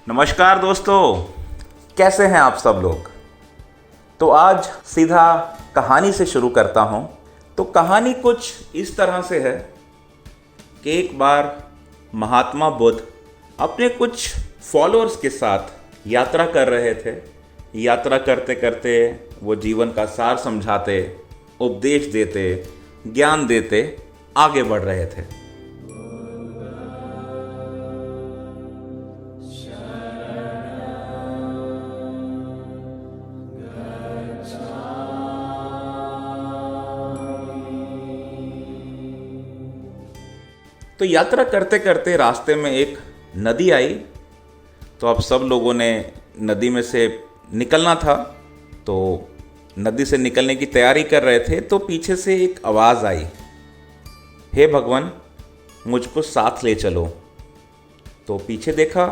नमस्कार दोस्तों, कैसे हैं आप सब लोग। तो आज सीधा कहानी से शुरू करता हूं। तो कहानी कुछ इस तरह से है कि एक बार महात्मा बुद्ध अपने कुछ फॉलोअर्स के साथ यात्रा कर रहे थे। यात्रा करते करते वो जीवन का सार समझाते, उपदेश देते, ज्ञान देते आगे बढ़ रहे थे। तो यात्रा करते करते रास्ते में एक नदी आई। तो अब सब लोगों ने नदी में से निकलना था, तो नदी से निकलने की तैयारी कर रहे थे। तो पीछे से एक आवाज़ आई, हे भगवान मुझको साथ ले चलो। तो पीछे देखा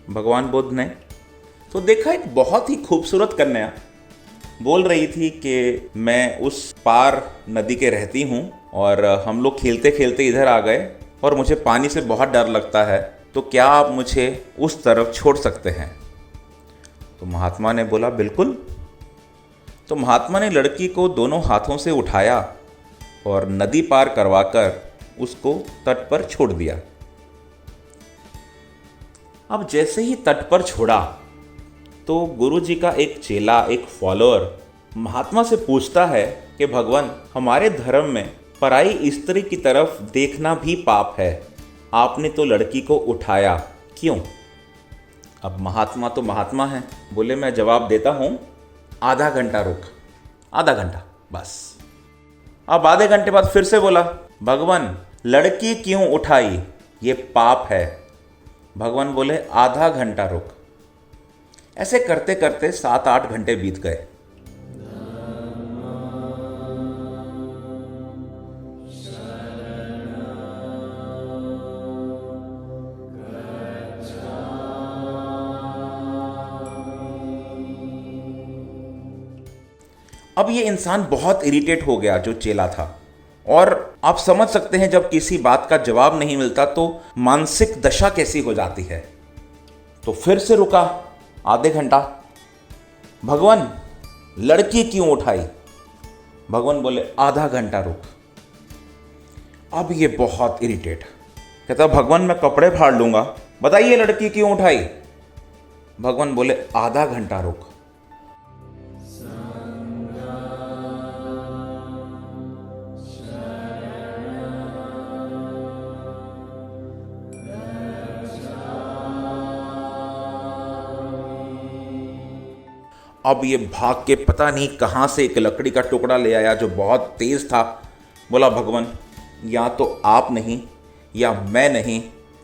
भगवान बुद्ध ने, तो देखा एक बहुत ही खूबसूरत कन्या बोल रही थी कि मैं उस पार नदी के रहती हूँ और हम लोग खेलते खेलते इधर आ गए और मुझे पानी से बहुत डर लगता है, तो क्या आप मुझे उस तरफ छोड़ सकते हैं। तो महात्मा ने बोला बिल्कुल। तो महात्मा ने लड़की को दोनों हाथों से उठाया और नदी पार करवाकर उसको तट पर छोड़ दिया। अब जैसे ही तट पर छोड़ा तो गुरुजी का एक चेला, एक फॉलोअर महात्मा से पूछता है कि भगवान, हमारे धर्म में पराई स्त्री की तरफ देखना भी पाप है, आपने तो लड़की को उठाया क्यों। अब महात्मा तो महात्मा है, बोले मैं जवाब देता हूँ, आधा घंटा रुक। आधा घंटा बस। अब आधे घंटे बाद फिर से बोला, भगवान लड़की क्यों उठाई, ये पाप है। भगवान बोले आधा घंटा रुक। ऐसे करते करते 7-8 घंटे बीत गए। अब ये इंसान बहुत इरिटेट हो गया, जो चेला था। और आप समझ सकते हैं जब किसी बात का जवाब नहीं मिलता तो मानसिक दशा कैसी हो जाती है। तो फिर से रुका आधे घंटा। भगवान लड़की क्यों उठाई। भगवान बोले आधा घंटा रुक। अब ये बहुत इरिटेट, कहता भगवान मैं कपड़े फाड़ लूंगा, बताइए लड़की क्यों उठाई। भगवान बोले आधा घंटा रुक। अब ये भाग के पता नहीं कहाँ से एक लकड़ी का टुकड़ा ले आया जो बहुत तेज़ था। बोला भगवान या तो आप नहीं या मैं नहीं,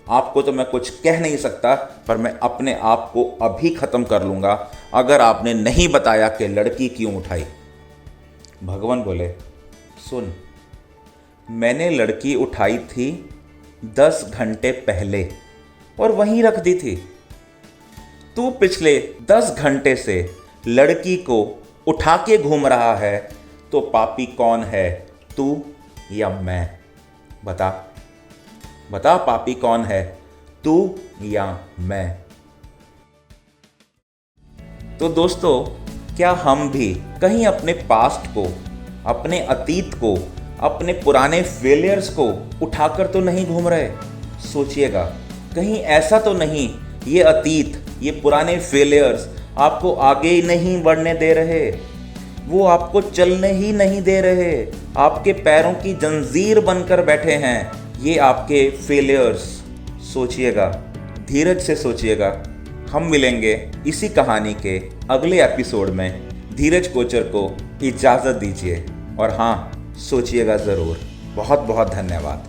आपको तो मैं कुछ कह नहीं सकता, पर मैं अपने आप को अभी ख़त्म कर लूँगा अगर आपने नहीं बताया कि लड़की क्यों उठाई। भगवान बोले सुन, मैंने लड़की उठाई थी 10 घंटे पहले और वहीं रख दी थी। तू पिछले 10 घंटे से लड़की को उठा के घूम रहा है, तो पापी कौन है, तू या मैं। बता बता पापी कौन है, तू या मैं। तो दोस्तों, क्या हम भी कहीं अपने पास्ट को, अपने अतीत को, अपने पुराने फेलियर्स को उठाकर तो नहीं घूम रहे। सोचिएगा, कहीं ऐसा तो नहीं ये अतीत, ये पुराने फेलियर्स आपको आगे ही नहीं बढ़ने दे रहे, वो आपको चलने ही नहीं दे रहे, आपके पैरों की जंजीर बनकर बैठे हैं ये आपके फेलियर्स। सोचिएगा, धीरज से सोचिएगा। हम मिलेंगे इसी कहानी के अगले एपिसोड में। धीरज कोचर को इजाज़त दीजिए और हाँ, सोचिएगा ज़रूर। बहुत बहुत धन्यवाद।